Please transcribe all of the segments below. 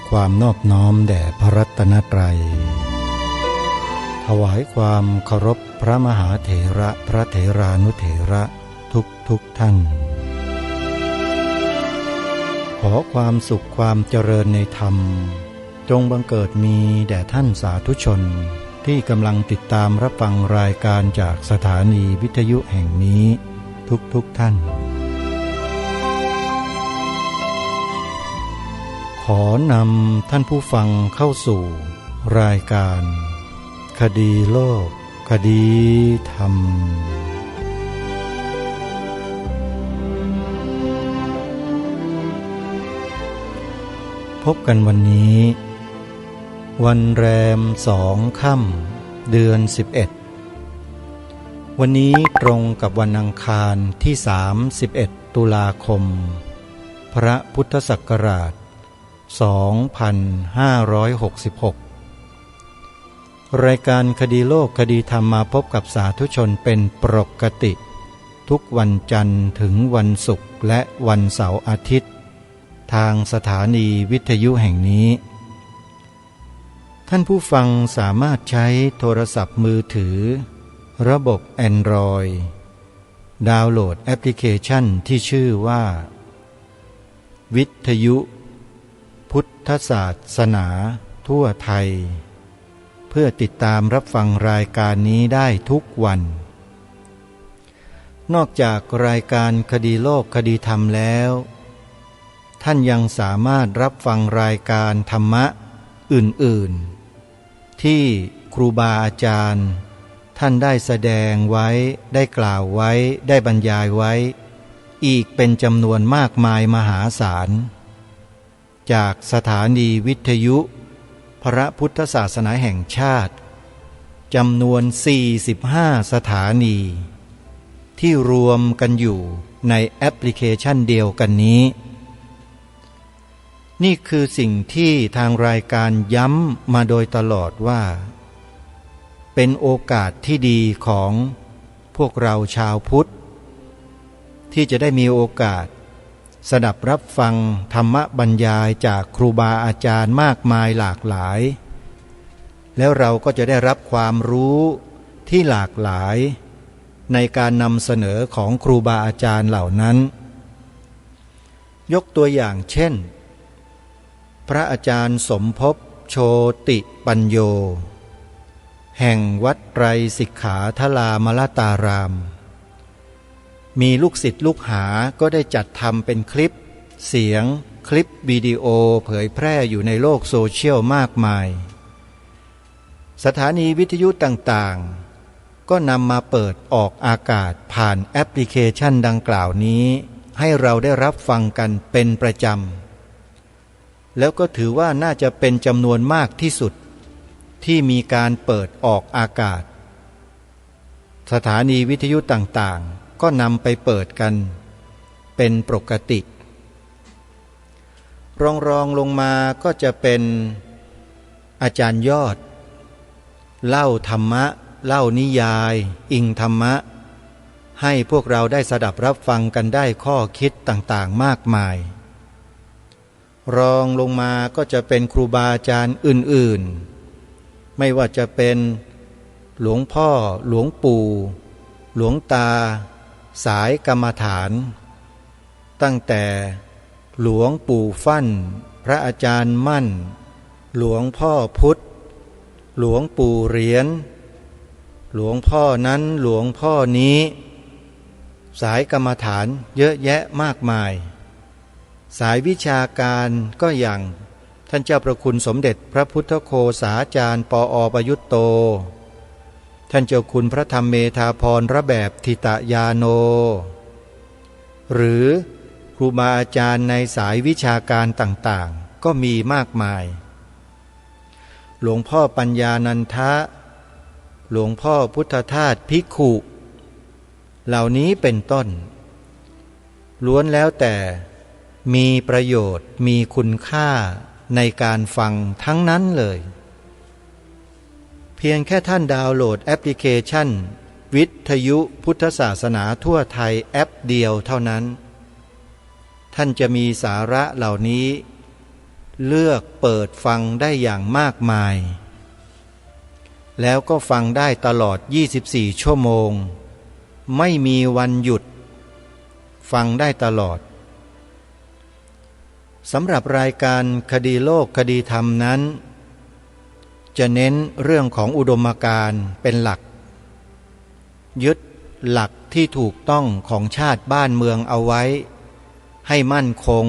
ความนอบน้อมแด่พระรัตนตรัยถวายความเคารพพระมหาเถระพระเถรานุเถระทุกท่านขอความสุขความเจริญในธรรมจงบังเกิดมีแด่ท่านสาธุชนที่กำลังติดตามรับฟังรายการจากสถานีวิทยุแห่งนี้ทุกท่านขอนำท่านผู้ฟังเข้าสู่รายการคดีโลกคดีธรรมพบกันวันนี้วันแรม2 ค่ำเดือน11วันนี้ตรงกับวันอังคารที่31ตุลาคมพระพุทธศักราช2566รายการคดีโลกคดีธรรมมาพบกับสาธุชนเป็นปกติทุกวันจันทร์ถึงวันศุกร์และวันเสาร์อาทิตย์ทางสถานีวิทยุแห่งนี้ท่านผู้ฟังสามารถใช้โทรศัพท์มือถือระบบ Android ดาวน์โหลดแอปพลิเคชันที่ชื่อว่าวิทยุพุทธศาสนาทั่วไทยเพื่อติดตามรับฟังรายการนี้ได้ทุกวันนอกจากรายการคดีโลกคดีธรรมแล้วท่านยังสามารถรับฟังรายการธรรมะอื่นๆที่ครูบาอาจารย์ท่านได้แสดงไว้ได้กล่าวไว้ได้บรรยายไว้อีกเป็นจำนวนมากมายมหาศาลจากสถานีวิทยุพระพุทธศาสนาแห่งชาติจำนวน45สถานีที่รวมกันอยู่ในแอปพลิเคชันเดียวกันนี้นี่คือสิ่งที่ทางรายการย้ำมาโดยตลอดว่าเป็นโอกาสที่ดีของพวกเราชาวพุทธที่จะได้มีโอกาสสดับรับฟังธรรมบรรยายจากครูบาอาจารย์มากมายหลากหลายแล้วเราก็จะได้รับความรู้ที่หลากหลายในการนำเสนอของครูบาอาจารย์เหล่านั้นยกตัวอย่างเช่นพระอาจารย์สมภพโชติปัญโยแห่งวัดไตรสิกขาทลามลตารามมีลูกศิษย์ลูกหาก็ได้จัดทำเป็นคลิปเสียงคลิปวิดีโอเผยแพร่อยู่ในโลกโซเชียลมากมายสถานีวิทยุต่างๆก็นำมาเปิดออกอากาศผ่านแอปพลิเคชันดังกล่าวนี้ให้เราได้รับฟังกันเป็นประจำแล้วก็ถือว่าน่าจะเป็นจำนวนมากที่สุดที่มีการเปิดออกอากาศสถานีวิทยุต่างๆก็นำไปเปิดกันเป็นปกติรองลงมาก็จะเป็นอาจารย์ยอดเล่าธรรมะเล่านิยายอิงธรรมะให้พวกเราได้สดับรับฟังกันได้ข้อคิดต่างๆมากมายรองลงมาก็จะเป็นครูบาอาจารย์อื่นๆไม่ว่าจะเป็นหลวงพ่อหลวงปู่หลวงตาสายกรรมฐานตั้งแต่หลวงปู่ฟั่นพระอาจารย์มั่นหลวงพ่อพุธหลวงปู่เหรียญหลวงพ่อนั้นหลวงพ่อนี้สายกรรมฐานเยอะแยะมากมายสายวิชาการก็อย่างท่านเจ้าประคุณสมเด็จพระพุทธโฆษาจารย์ปอ.ประยุตโตท่านเจ้าคุณพระธรรมเมธาภรระแบบทิตยาโนหรือครูบาอาจารย์ในสายวิชาการต่างๆก็มีมากมายหลวงพ่อปัญญานันทะหลวงพ่อพุทธทาสภิกขุเหล่านี้เป็นต้นล้วนแล้วแต่มีประโยชน์มีคุณค่าในการฟังทั้งนั้นเลยเพียงแค่ท่านดาวน์โหลดแอปพลิเคชันวิทยุพุทธศาสนาทั่วไทยแอปเดียวเท่านั้นท่านจะมีสาระเหล่านี้ เลือกเปิดฟังได้อย่างมากมายแล้วก็ฟังได้ตลอด24ชั่วโมงไม่มีวันหยุดฟังได้ตลอดสำหรับรายการคดีโลกคดีธรรมนั้นจะเน้นเรื่องของอุดมการณ์เป็นหลักยึดหลักที่ถูกต้องของชาติบ้านเมืองเอาไว้ให้มั่นคง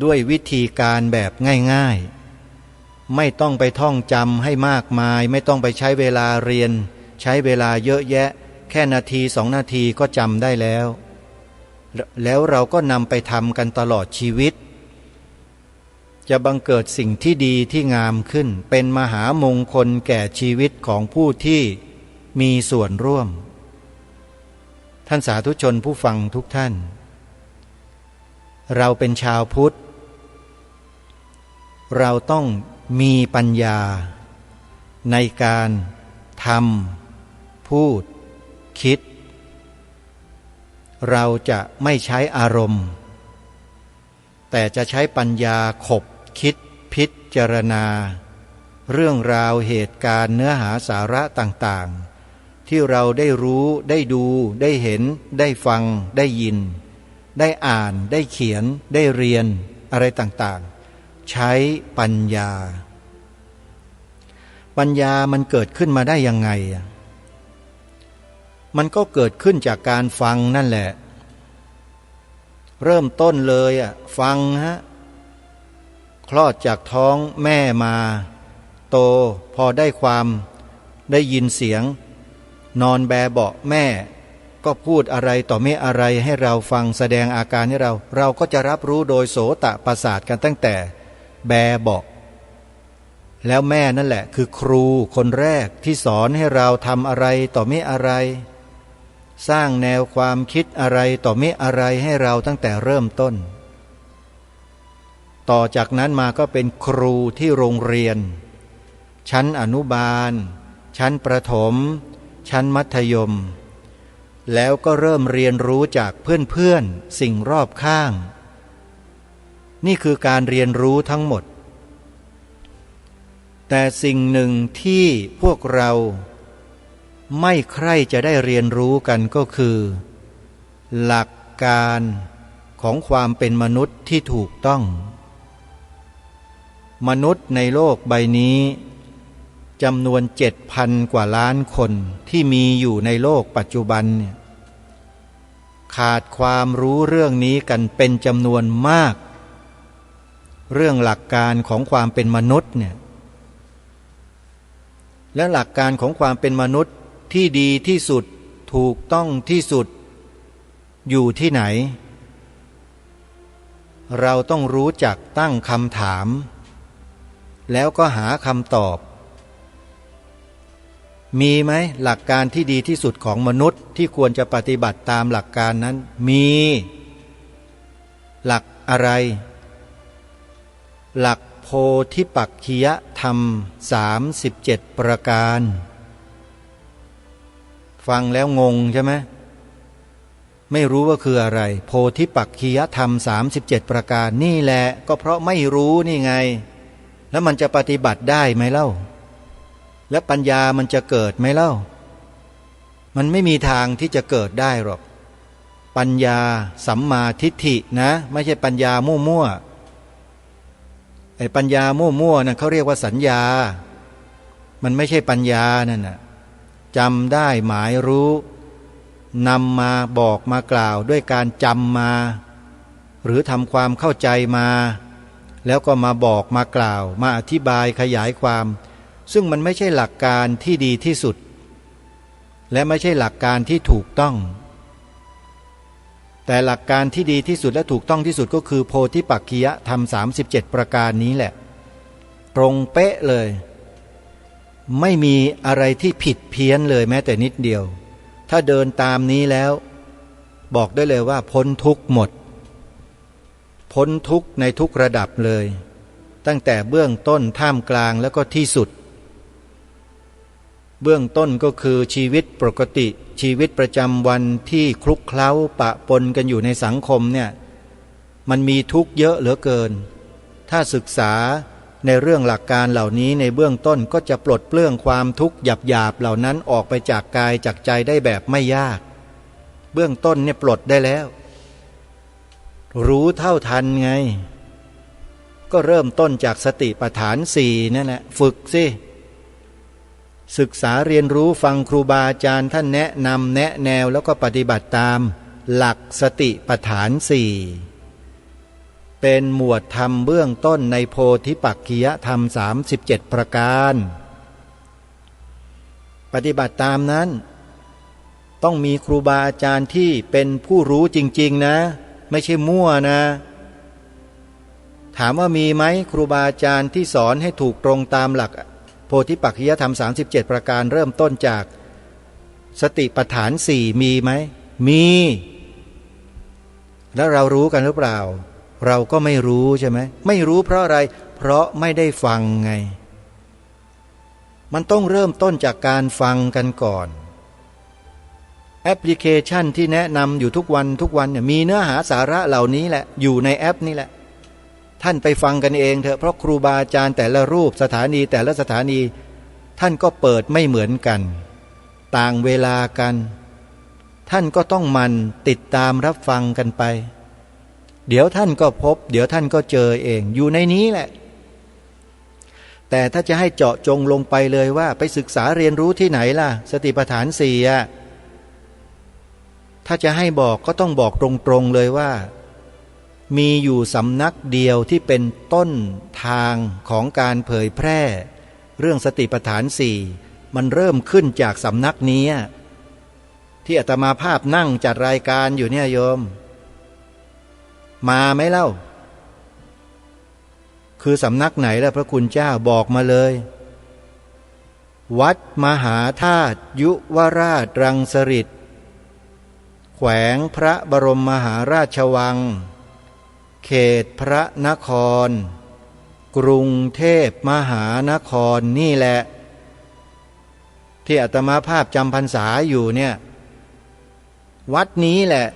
ด้วยวิธีการแบบง่ายๆไม่ต้องไปท่องจำให้มากมายไม่ต้องไปใช้เวลาเรียนใช้เวลาเยอะแยะแค่นาที2 นาทีก็จำได้แล้วเราก็นำไปทำกันตลอดชีวิตจะบังเกิดสิ่งที่ดีที่งามขึ้นเป็นมหามงคลแก่ชีวิตของผู้ที่มีส่วนร่วมท่านสาธุชนผู้ฟังทุกท่านเราเป็นชาวพุทธเราต้องมีปัญญาในการทำพูดคิดเราจะไม่ใช้อารมณ์แต่จะใช้ปัญญาขบคิดพิจารณาเรื่องราวเหตุการณ์เนื้อหาสาระต่างๆที่เราได้รู้ได้ดูได้เห็นได้ฟังได้ยินได้อ่านได้เขียนได้เรียนอะไรต่างๆใช้ปัญญามันเกิดขึ้นมาได้ยังไงมันก็เกิดขึ้นจากการฟังนั่นแหละเริ่มต้นเลยฟังคลอดจากท้องแม่มาโตพอได้ความได้ยินเสียงนอนแบเบาะแม่ก็พูดอะไรต่อไม่อะไรให้เราฟังแสดงอาการให้เราก็จะรับรู้โดยโสตประสาทกันตั้งแต่แบเบาะแล้วแม่นั่นแหละคือครูคนแรกที่สอนให้เราทำอะไรต่อไม่อะไรสร้างแนวความคิดอะไรต่อไม่อะไรให้เราตั้งแต่เริ่มต้นต่อจากนั้นมาก็เป็นครูที่โรงเรียนชั้นอนุบาลชั้นประถมชั้นมัธยมแล้วก็เริ่มเรียนรู้จากเพื่อนๆสิ่งรอบข้างนี่คือการเรียนรู้ทั้งหมดแต่สิ่งหนึ่งที่พวกเราไม่ใคร่จะได้เรียนรู้กันก็คือหลักการของความเป็นมนุษย์ที่ถูกต้องมนุษย์ในโลกใบนี้จำนวน 7,000 กว่าล้านคนที่มีอยู่ในโลกปัจจุบันเนี่ยขาดความรู้เรื่องนี้กันเป็นจำนวนมากเรื่องหลักการของความเป็นมนุษย์เนี่ยและหลักการของความเป็นมนุษย์ที่ดีที่สุดถูกต้องที่สุดอยู่ที่ไหนเราต้องรู้จักตั้งคำถามแล้วก็หาคำตอบมีไหมหลักการที่ดีที่สุดของมนุษย์ที่ควรจะปฏิบัติตามหลักการนั้นมีหลักอะไรหลักโพธิปักขิยธรรม37ประการฟังแล้วงงใช่ไหมไม่รู้ว่าคืออะไรโพธิปักขิยธรรม37ประการนี่แหละก็เพราะไม่รู้นี่ไงแล้วมันจะปฏิบัติได้ไหมเล่าและปัญญามันจะเกิดไหมเล่ามันไม่มีทางที่จะเกิดได้หรอกปัญญาสัมมาทิฏฐินะไม่ใช่ปัญญามั่วๆไอ้ปัญญามั่วๆนั่นเขาเรียกว่าสัญญามันไม่ใช่ปัญญานั่นน่ะจำได้หมายรู้นำมาบอกมากล่าวด้วยการจำมาหรือทำความเข้าใจมาแล้วก็มาบอกมากล่าวมาอธิบายขยายความซึ่งมันไม่ใช่หลักการที่ดีที่สุดและไม่ใช่หลักการที่ถูกต้องแต่หลักการที่ดีที่สุดและถูกต้องที่สุดก็คือโพธิปักขิยธรรม37ประการนี้แหละตรงเป๊ะเลยไม่มีอะไรที่ผิดเพี้ยนเลยแม้แต่นิดเดียวถ้าเดินตามนี้แล้วบอกได้เลยว่าพ้นทุกข์หมดพ้นทุกข์ในทุกระดับเลยตั้งแต่เบื้องต้นท่ามกลางแล้วก็ที่สุดเบื้องต้นก็คือชีวิตปกติชีวิตประจำวันที่คลุกเคล้าปะปนกันอยู่ในสังคมเนี่ยมันมีทุกข์เยอะเหลือเกิน ถ้าศึกษาในเรื่องหลักการเหล่านี้ในเบื้องต้นก็จะปลดเปลื้องความทุกข์หยาบๆเหล่านั้นออกไปจากกายจากใจได้แบบไม่ยากเบื้องต้นเนี่ยปลดได้แล้วรู้เท่าทันไงก็เริ่มต้นจากสติปัฏฐานสี่นั่นแหละฝึกสิศึกษาเรียนรู้ฟังครูบาอาจารย์ท่านแนะนำแนะแนวแล้วก็ปฏิบัติตามหลักสติปัฏฐานสี่เป็นหมวดธรรมเบื้องต้นในโพธิปักขิยธรรม37ประการปฏิบัติตามนั้นต้องมีครูบาอาจารย์ที่เป็นผู้รู้จริงๆนะไม่ใช่มั่วนะถามว่ามีไหมครูบาอาจารย์ที่สอนให้ถูกตรงตามหลักโพธิปักขิยธรรม37ประการเริ่มต้นจากสติปัฏฐานสี่มีไหมมีแล้วเรารู้กันหรือเปล่าเราก็ไม่รู้ใช่ไหมไม่รู้เพราะอะไรเพราะไม่ได้ฟังไงมันต้องเริ่มต้นจากการฟังกันก่อนแอปพลิเคชันที่แนะนำอยู่ทุกวันเนี่ยมีเนื้อหาสาระเหล่านี้แหละอยู่ในแอปนี่แหละท่านไปฟังกันเองเถอะเพราะครูบาอาจารย์แต่ละรูปสถานีแต่ละสถานีท่านก็เปิดไม่เหมือนกันต่างเวลากันท่านก็ต้องมันติดตามรับฟังกันไปเดี๋ยวท่านก็พบเดี๋ยวท่านก็เจอเองอยู่ในนี้แหละแต่ถ้าจะให้เจาะจงลงไปเลยว่าไปศึกษาเรียนรู้ที่ไหนล่ะสติปัฏฐานสี่ถ้าจะให้บอกก็ต้องบอกตรงๆเลยว่ามีอยู่สำนักเดียวที่เป็นต้นทางของการเผยแพร่เรื่องสติปัฏฐานสี่มันเริ่มขึ้นจากสำนักนี้ที่อาตมาภาพนั่งจัดรายการอยู่เนี่ยโยมมาไหมเล่าคือสำนักไหนล่ะพระคุณเจ้าบอกมาเลยวัดมหาธาตุยุวราชรังสฤษฎ์แขวงพระบรมมหาราชวังเขตพระนครกรุงเทพมหานครนี่แหละที่อาตมาภาพจำพรรษาอยู่เนี่ยวัดนี้แหละ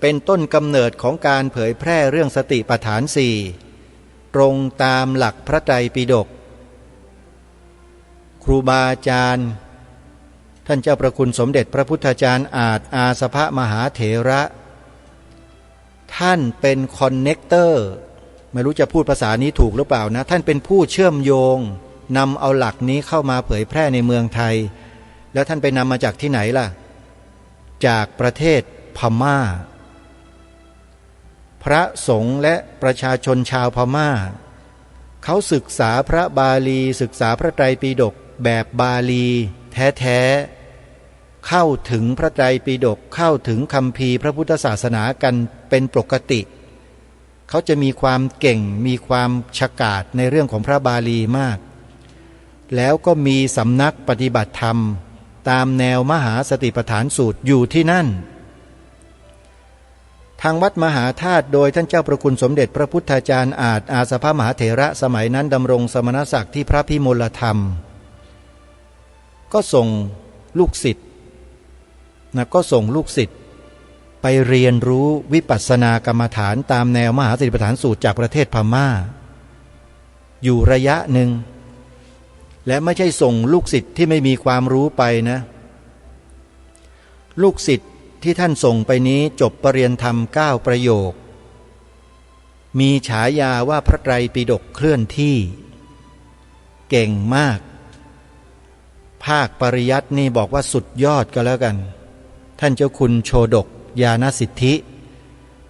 เป็นต้นกำเนิดของการเผยแพร่เรื่องสติปัฏฐานสี่ตรงตามหลักพระไตรปิฎกครูบาอาจารย์ท่านเจ้าประคุณสมเด็จพระพุทธาจารย์อาจอาสภมหาเถระท่านเป็นคอนเนคเตอร์ไม่รู้จะพูดภาษานี้ถูกหรือเปล่านะท่านเป็นผู้เชื่อมโยงนำเอาหลักนี้เข้ามาเผยแพร่ในเมืองไทยแล้วท่านไปนำมาจากที่ไหนล่ะจากประเทศพม่าพระสงฆ์และประชาชนชาวพม่าเขาศึกษาพระบาลีศึกษาพระไตรปิฎกแบบบาลีแท้ๆเข้าถึงพระไตรปิฎกเข้าถึงคัมภีร์พระพุทธศาสนากันเป็นปกติเขาจะมีความเก่งมีความฉกาจในเรื่องของพระบาลีมากแล้วก็มีสำนักปฏิบัติธรรมตามแนวมหาสติปัฏฐานสูตรอยู่ที่นั่นทางวัดมหาธาตุโดยท่านเจ้าประคุณสมเด็จพระพุทธาจารย์อาจอาสภมหาเถระสมัยนั้นดำรงสมณศักดิ์ที่พระพิมลธรรมก็ส่งลูกศิษย์ไปเรียนรู้วิปัสสนากรรมฐานตามแนวมหาสติปัฏฐานสูตรจากประเทศพม่าอยู่ระยะหนึ่งและไม่ใช่ส่งลูกศิษย์ที่ไม่มีความรู้ไปนะลูกศิษย์ที่ท่านส่งไปนี้จบปรริญญาธรรม9ประโยคมีฉายาว่าพระไตรปิฎกเคลื่อนที่เก่งมากภาคปริยัตินี่บอกว่าสุดยอดก็แล้วกันท่านเจ้าคุณโชดกญาณสิทธิ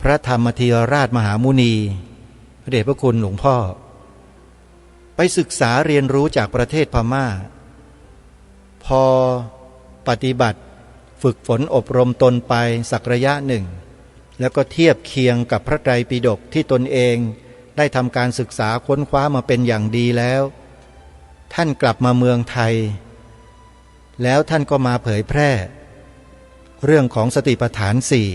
พระธรรมธีรราชมหามุนีพระเดชพระคุณหลวงพ่อไปศึกษาเรียนรู้จากประเทศพม่าพอปฏิบัติฝึกฝนอบรมตนไปสักระยะหนึ่งแล้วก็เทียบเคียงกับพระไตรปิฎกที่ตนเองได้ทำการศึกษาค้นคว้ามาเป็นอย่างดีแล้วท่านกลับมาเมืองไทยแล้วท่านก็มาเผยแพร่เรื่องของสติปัฏฐานสี่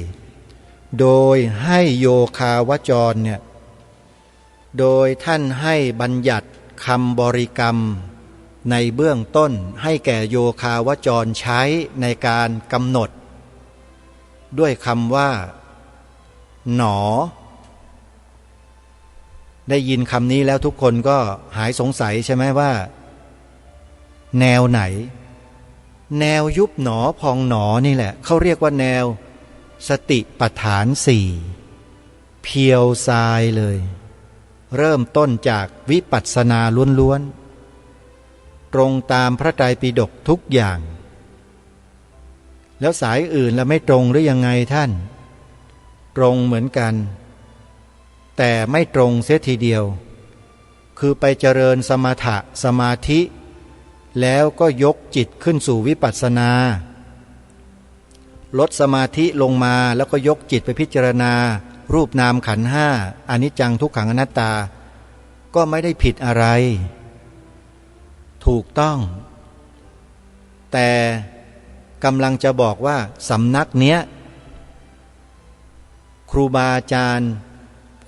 โดยให้โยคาวจรเนี่ยโดยท่านให้บัญญัติคำบริกรรมในเบื้องต้นให้แก่โยคาวจรใช้ในการกำหนดด้วยคำว่าหนอ ได้ยินคำนี้แล้วทุกคนก็หายสงสัยใช่ไหมว่าแนวไหนแนวยุบหนอพองหนอนี่แหละเขาเรียกว่าแนวสติปัฏฐานสี่เพียวทรายเลยเริ่มต้นจากวิปัสสนาล้วนๆตรงตามพระไตรปิฎกทุกอย่างแล้วสายอื่นแล้วไม่ตรงหรือยังไงท่านตรงเหมือนกันแต่ไม่ตรงเสียทีเดียวคือไปเจริญสมถะสมาธิแล้วก็ยกจิตขึ้นสู่วิปัสสนาลดสมาธิลงมาแล้วก็ยกจิตไปพิจารณารูปนามขันธ์ห้าอนิจจังทุกขังอนัตตาก็ไม่ได้ผิดอะไรถูกต้องแต่กำลังจะบอกว่าสำนักเนี้ยครูบาอาจารย์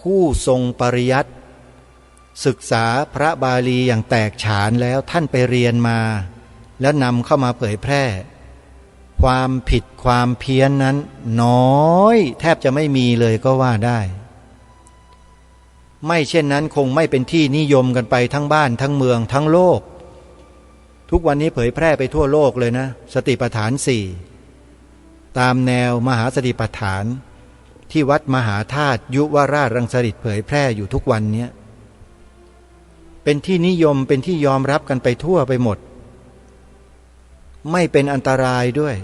ผู้ทรงปริยัติศึกษาพระบาลีอย่างแตกฉานแล้วท่านไปเรียนมาแล้วนำเข้ามาเผยแพร่ความผิดความเพี้ยนนั้นน้อยแทบจะไม่มีเลยก็ว่าได้ไม่เช่นนั้นคงไม่เป็นที่นิยมกันไปทั้งบ้านทั้งเมืองทั้งโลกทุกวันนี้เผยแพร่ไปทั่วโลกเลยนะสติปัฏฐานสี่ตามแนวมหาสติปัฏฐานที่วัดมหาธาตุยุวราชรังสฤษเผยแพร่อยู่ทุกวันนี้เป็นที่นิยมเป็นที่ยอมรับกันไปทั่วไปหมดไม่เป็นอันตรายด้วย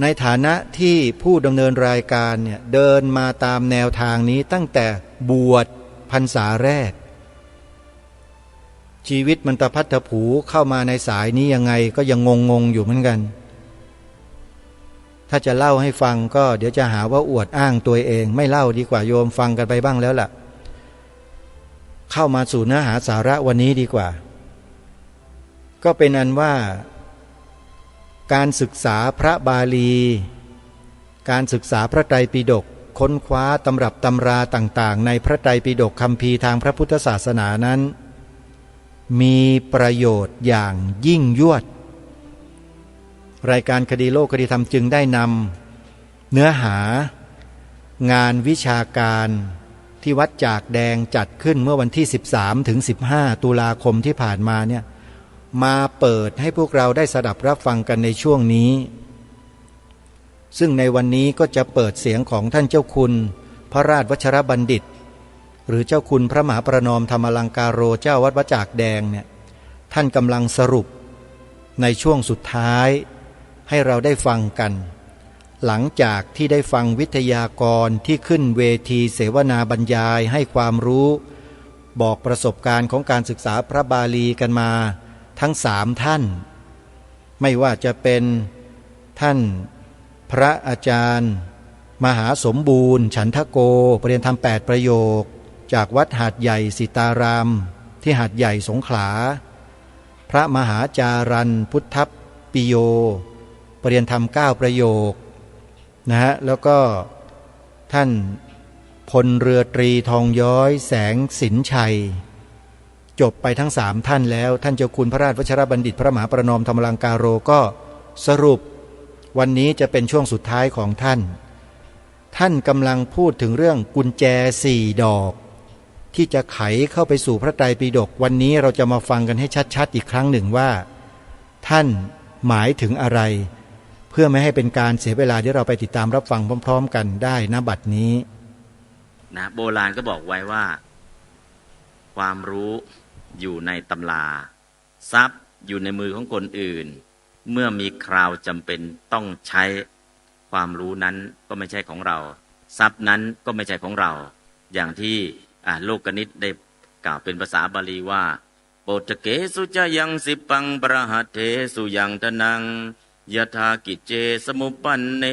ในฐานะที่ผู้ดำเนินรายการเนี่ยเดินมาตามแนวทางนี้ตั้งแต่บวชพรรษาแรกชีวิตมันตะพัดตะผูเข้ามาในสายนี้ยังไงก็ยังงงอยู่เหมือนกันถ้าจะเล่าให้ฟังก็เดี๋ยวจะหาว่าอวดอ้างตัวเองไม่เล่าดีกว่าโยมฟังกันไปบ้างแล้วล่ะเข้ามาสู่เนื้อหาสาระวันนี้ดีกว่าก็เป็นอันว่าการศึกษาพระบาลีการศึกษาพระไตรปิฎกค้นคว้าตำรับตำราต่างๆในพระไตรปิฎกคัมภีร์ทางพระพุทธศาสนานั้นมีประโยชน์อย่างยิ่งยวดรายการคดีโลกคดีธรรมจึงได้นำเนื้อหางานวิชาการที่วัดจากแดงจัดขึ้นเมื่อวันที่13ถึง15ตุลาคมที่ผ่านมาเนี่ยมาเปิดให้พวกเราได้สดับรับฟังกันในช่วงนี้ซึ่งในวันนี้ก็จะเปิดเสียงของท่านเจ้าคุณพระราชวัชรบัณฑิตหรือเจ้าคุณพระมหาประนอมธรรมลังการโรเจ้าวัดวัดจากแดงเนี่ยท่านกำลังสรุปในช่วงสุดท้ายให้เราได้ฟังกันหลังจากที่ได้ฟังวิทยากรที่ขึ้นเวทีเสวนาบรรยายให้ความรู้บอกประสบการณ์ของการศึกษาพระบาลีกันมาทั้ง3ท่านไม่ว่าจะเป็นท่านพระอาจารย์มหาสมบูรณ์ฉันทโกปริยนธรรม8ประโยคจากวัดหาดใหญ่สิตารามที่หาดใหญ่สงขลาพระมหาจารันพุทธปิโยปริยนธรรม9ประโยคนะฮะแล้วก็ท่านพลเรือตรีทองย้อยแสงสินชัยจบไปทั้ง3ท่านแล้วท่านเจ้าคุณพระราชวชรบัณฑิตพระมหาประนอมธรรมลังการโรก็สรุปวันนี้จะเป็นช่วงสุดท้ายของท่านกำลังพูดถึงเรื่องกุญแจ4ดอกที่จะไขเข้าไปสู่พระไตรปิฎกวันนี้เราจะมาฟังกันให้ชัดๆอีกครั้งหนึ่งว่าท่านหมายถึงอะไรเพื่อไม่ให้เป็นการเสียเวลาที่เราไปติดตามรับฟังพร้อมๆกันได้ณบัดนี้นะโบราณก็บอกไว้ว่าความรู้อยู่ในตำราทรัพย์อยู่ในมือของคนอื่นเมื่อมีคราวจำเป็นต้องใช้ความรู้นั้นก็ไม่ใช่ของเราทรัพย์นั้นก็ไม่ใช่ของเราอย่างที่โลกนิตได้กล่าวเป็นภาษาบาลีว่าโปตเกสุจยังสิปังประหัตเถสุยังทนังยถากิจเจสมุปปันเน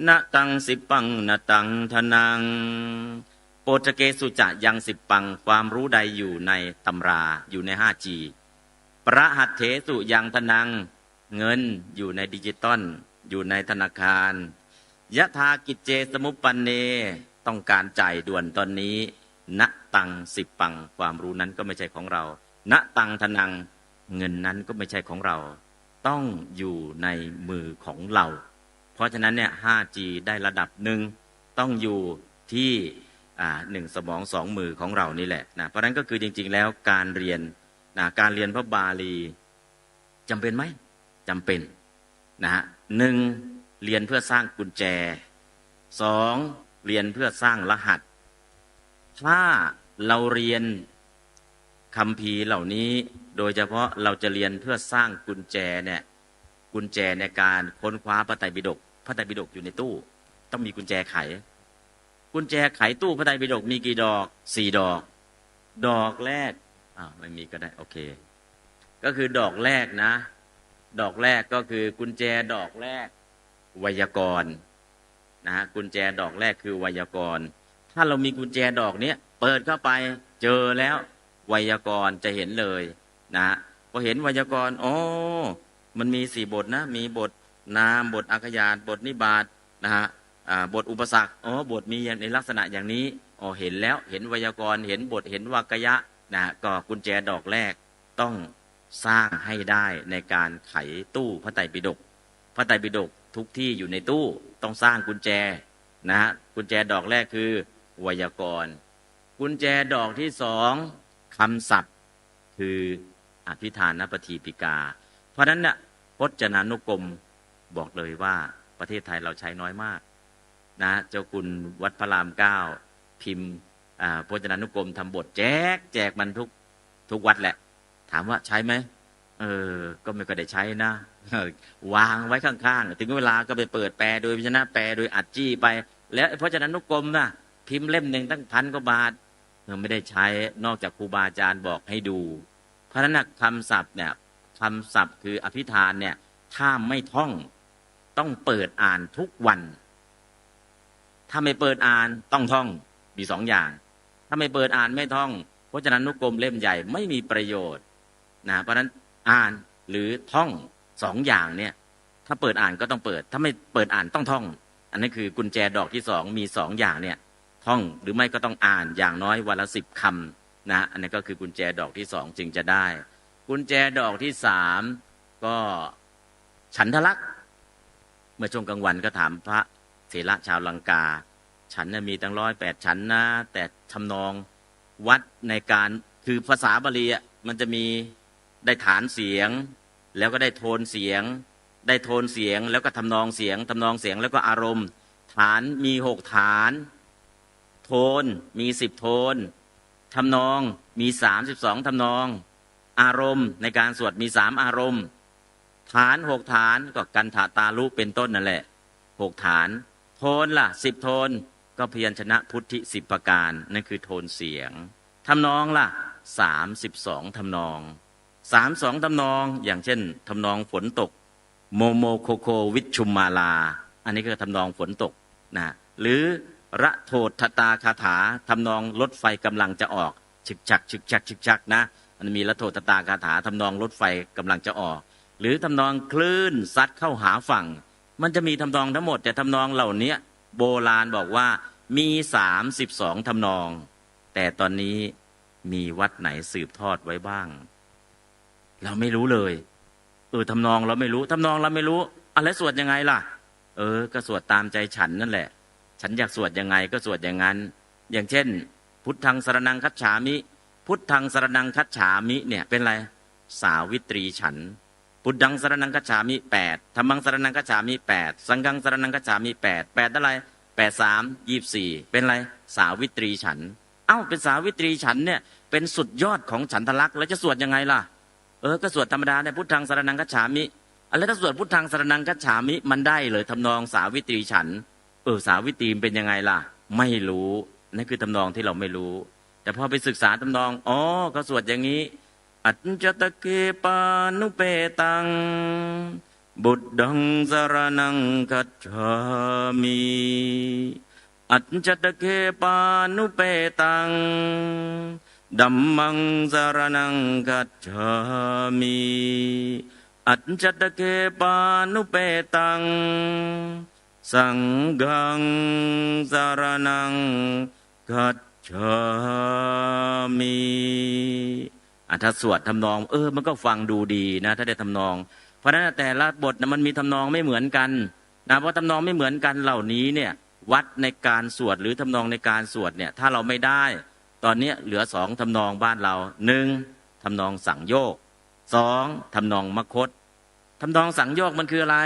นะตังสิปังนะตังทนังโปตเกสุจะยังสิปังความรู้ใดอยู่ในตำราอยู่ใน 5G ประหัตเถสุยังทนังเงินอยู่ในดิจิตอลอยู่ในธนาคารยถากิจเจสมุปปันเนต้องการจ่ายด่วนตอนนี้ณตังสิปังความรู้นั้นก็ไม่ใช่ของเราณตังทนังเงินนั้นก็ไม่ใช่ของเราต้องอยู่ในมือของเราเพราะฉะนั้นเนี่ย 5G ได้ระดับหนึ่งต้องอยู่ ที่หนึ่งสมองสองมือของเรานี่แหละนะเพราะนั้นก็คือจริงๆแล้วการเรียนการเรียนพระบาลีจำเป็นไหมจำเป็นนะฮะหนึ่งเรียนเพื่อสร้างกุญแจสองเรียนเพื่อสร้างรหัสถ้าเราเรียนคัมภีร์เหล่านี้โดยเฉพาะเราจะเรียนเพื่อสร้างกุญแจเนี่ยกุญแจในการค้นคว้าพระไตรปิฎกพระไตรปิฎกอยู่ในตู้ต้องมีกุญแจไขกุญแจไขตู้พระไตรปิฎกมีกี่ดอก4 ดอกดอกแรกไม่มีก็ได้โอเคก็คือดอกแรกนะดอกแรกก็คือกุญแจดอกแรกไวยากรณ์นะกุญแจดอกแรกคือไวยากรณ์ถ้าเรามีกุญแจดอกนี้เปิดเข้าไปเจอแล้วไวยากรณ์จะเห็นเลยนะพอเห็นไวยากรณ์อ๋อมันมี4 บทนะมีบทนามบทอักขยานบทนิบาตนะฮะบทอุปสรรคอ๋อบทมีในลักษณะอย่างนี้อ๋อเห็นแล้วเห็นไวยากรณ์เห็นบทเห็นวรรคยะนะก็กุญแจดอกแรกต้องสร้างให้ได้ในการไขตู้พระไตรปิฎกพระไตรปิฎกทุกที่อยู่ในตู้ต้องสร้างกุญแจนะฮะกุญแจดอกแรกคือไวยากรณ์กุญแจดอกที่2คำศัพท์คืออภิธานปฏิปิกาเพราะฉะนั้นเนี่ยพจนานุกรมบอกเลยว่าประเทศไทยเราใช้น้อยมากนะเจ้าคุณวัดพระราม9พิมพ์พจนานุกรมทำบทแจกมันทุกวัดแหละถามว่าใช้ไหมก็ไม่ก็ได้ใช้นะวางไว้ข้างๆถึงเวลาก็ไปเปิดแปลโดยพิจารณาแปลโดยอัดจี้ไปแล้วพจนานุกรมนะพิมพ์เล่มหนึ่งตั้ง1,000 กว่าบาทไม่ได้ใช้นอกจากครูบาอาจารย์บอกให้ดูเพราะฉะนั้นคำศัพท์เนี่ยคำศัพท์คืออภิธานเนี่ยถ้าไม่ท่องต้องเปิดอ่านทุกวันถ้าไม่เปิดอ่านต้องท่องมี2 อย่างถ้าไม่เปิดอ่านไม่ท่องพจนานุกรมเล่มใหญ่ไม่มีประโยชน์นะเพราะฉะนั้นอ่านหรือท่อง2 อย่างเนี่ยถ้าเปิดอ่านก็ต้องเปิดถ้าไม่เปิดอ่านต้องท่องอันนี้คือกุญแจดอกที่2มี2 อย่างเนี่ยท่องหรือไม่ก็ต้องอ่านอย่างน้อยวันละ10 คำนะอันนี้ก็คือกุญแจดอกที่2จึงจะได้กุญแจดอกที่3ก็ฉันทลักษณ์เมื่อช่วงกลางวันก็ถามพระเถระชาวลังกาฉันมีตั้ง108 ฉันนะแต่ทำนองวัดในการคือภาษาบาลีมันจะมีได้ฐานเสียงแล้วก็ได้โทนเสียงได้โทนเสียงแล้วก็ทำนองเสียงทำนองเสียงแล้วก็อารมณ์ฐานมี6 ฐานโทนมี10 โทนทำนองมี32 ทำนองอารมณ์ในการสวดมี3 อารมณ์ฐาน6 ฐานก็กันถาตาลุเป็นต้นนั่นแหละ6 ฐานโทนล่ะ10 โทนก็พยัญชนะพุทธิ10 ประการนั่นคือโทนเสียงทำนองล่ะ32 ทำนอง32 ทำนองอย่างเช่นทำนองฝนตกโมโมโคโควิชุมมาลาอันนี้ก็ทำนองฝนตกนะหรือระโททตาคาถาทำนองรถไฟกำลังจะออกฉึกฉักฉึกฉักฉึกฉักนะมันมีระโททตาคาถาทำนองรถไฟกำลังจะออกหรือทำนองคลื่นซัดเข้าหาฝั่งมันจะมีทำนองทั้งหมดแต่ทำนองเหล่านี้โบราณบอกว่ามี32 ทำนองแต่ตอนนี้มีวัดไหนสืบทอดไว้บ้างเราไม่รู้เลยทำนองเราไม่รู้ทำนองเราไม่รู้อะไรสวดยังไงล่ะก็สวดตามใจฉันนั่นแหละฉันอยากสวดยังไงก็สวดอย่างนั้นอย่างเช่นพุทธังสรณังคัจฉามิพุทธังสรณังคัจฉามิเนี่ยเป็นไรสาวิตรีฉันพุทธังสรณังคัจฉามิ8ธัมมังสรณังคัจฉามิ8สังฆังสรณังคัจฉามิ8อะไร8 3 24เป็นไรสาวิตรีฉันเป็นสาวิตรีฉันเนี่ยเป็นสุดยอดของฉันทลักษณ์แล้วจะสวดยังไงล่ะก็สวดธรรมดาเนี่ยพุทธังสรณังคัจฉามิแล้วถ้าสวดพุทธังสรณังคัจฉามิมันได้เลยทำนองสาวิตรีฉันสาวิตรีเป็นยังไงล่ะไม่รู้นั่นคือทำนองที่เราไม่รู้แต่พอไปศึกษาทำนองก็สวดอย่างนี้อัจจตเกปานุเปตังบุตดังสรณังคัจฉามิอัจจตเกปานุเปตังดัมมังสรณังคัจฉามิอัจจตเกปานุเปตังสังฆังสรณังคัจฉามิถ้าสวดทำนองมันก็ฟังดูดีนะถ้าได้ทำนองเพราะฉะนั้นแต่ละบทมันมีทำนองไม่เหมือนกันนะเพราะทำนองไม่เหมือนกันเหล่านี้เนี่ย วัดในการสวดหรือทำนองในการสวดเนี่ยถ้าเราไม่ได้ตอนนี้เหลือสองทำนองบ้านเราหนึ่งทำนองสังโยกสองทำนองมคธทำนองสังโยกมันคืออะไร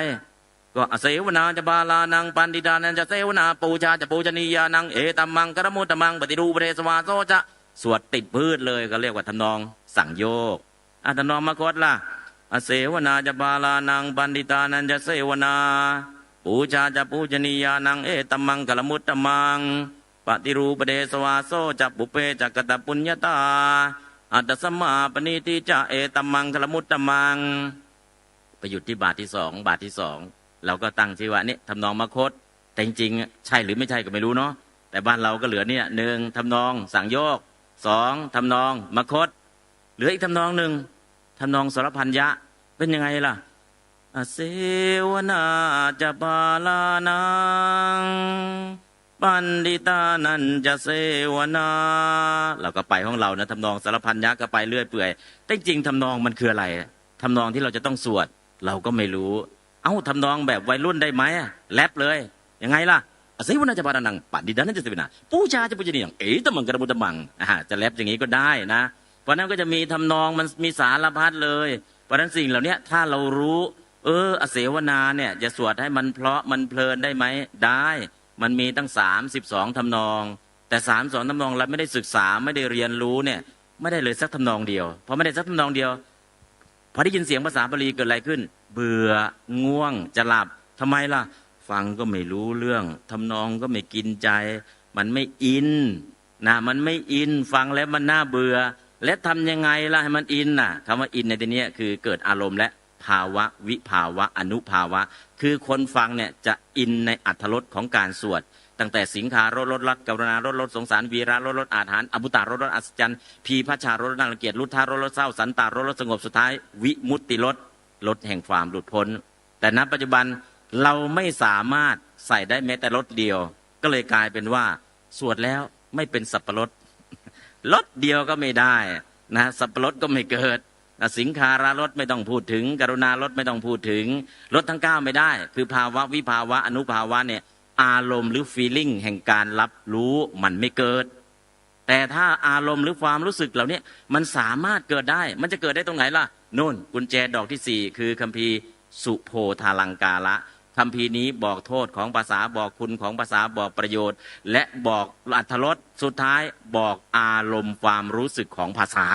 ก็เสวนาจะบาลานังปันติดานันจะเสวนาปูชาจะปูชนียานังเอตัมมังกระมุตตมังปฏิรูปเรสวาโซจะสวดติดพืชเลยก็เรียกว่าทำนองสังโยกทำนองมคธล่ะเสวนาจะบาลานังปันติตานันจะเสวนาปูชาจะปูชนียานังเอตัมมังกระมุตตมังปฏิรูปเดสวาโซจะปุเปจักตปุญญาตาอัตตสมมาปณิทิจะเอตัมมังกระมุตตมังไปหยุดที่บาทที่สองบาทที่สองเราก็ตั้งชื่อว่านี่ทำนองมคธแต่จริงๆใช่หรือไม่ใช่ก็ไม่รู้เนาะแต่บ้านเราก็เหลือเนี่ยหนึ่งทำนองสังโยกสองทำนองมคธเหลืออีกทำนองหนึ่งทำนองสรพัญญะเป็นยังไงล่ะเสวนาจะบาลานังปันดิตานันจะเสวนาเราก็ไปของเรานะทำนองสารพันยักษ์ก็ไปเรื่อยเปื่อยแต่จริงทำนองมันคืออะไรทำนองที่เราจะต้องสวดเราก็ไม่รู้ทำนองแบบวัยรุ่นได้ไหมแรปเลยยังไงล่ะเสวนาจะบาลานังปันดิตานันจะเสวนาปูชาจะปูชนีอย่างตมังกระมุตตมังจะแรปอย่างนี้ก็ได้นะเพราะนั้นก็จะมีทำนองมันมีสารพัดเลยเพราะนั้นสิ่งเหล่านี้ถ้าเรารู้เสวนาเนี่ยจะสวดให้มันเพราะมันเพลินได้ไหมได้มันมีตั้ง32ทำนองแต่32ทำนองเราไม่ได้ศึกษาไม่ได้เรียนรู้เนี่ยไม่ได้เลยสักทำนองเดียวพอไม่ได้สักทำนองเดียวพอได้ยินเสียงภาษาบาลีเกิดอะไรขึ้นเบื่อง่วงจะหลับทำไมล่ะฟังก็ไม่รู้เรื่องทำนองก็ไม่กินใจมันไม่อินนะมันไม่อินฟังแล้วมันน่าเบื่อและทำยังไงล่ะให้มันอินน่ะคำว่าอินในที่นี้คือเกิดอารมณ์และภาวะวิภาวะอนุภาวะคือคนฟังเนี่ยจะอินในอรรถรสของการสวดตั้งแต่สิงคารสรักกรุณารสสงสารวีระรสอาถรรพ์อภุตารสอัศจรรย์พีพระชารสน่ารังเกียจรุทธารสเศร้าสันตารสสงบสุดท้ายวิมุตติรสแห่งความหลุดพ้นแต่ณปัจจุบันเราไม่สามารถใส่ได้แม้แต่รสเดียวก็เลยกลายเป็นว่าสวดแล้วไม่เป็นสับปะรดรสเดียวก็ไม่ได้นะสับปะรดก็ไม่เกิดสิงคารารสไม่ต้องพูดถึงกรุณารสไม่ต้องพูดถึงรสทั้ง9ไม่ได้คือภาวะวิภาวะอนุภาวะเนี่ยอารมณ์หรือ feeling แห่งการรับรู้มันไม่เกิดแต่ถ้าอารมณ์หรือความรู้สึกเหล่านี้มันสามารถเกิดได้มันจะเกิดได้ตรงไหนล่ะโน่นกุญแจดอกที่4คือคัมภีร์สุโพธาลังกาละคัมภีร์นี้บอกโทษของภาษาบอกคุณของภาษาบอกประโยชน์และบอกอรรถรสสุดท้ายบอกอารมณ์ความรู้สึกของภาษา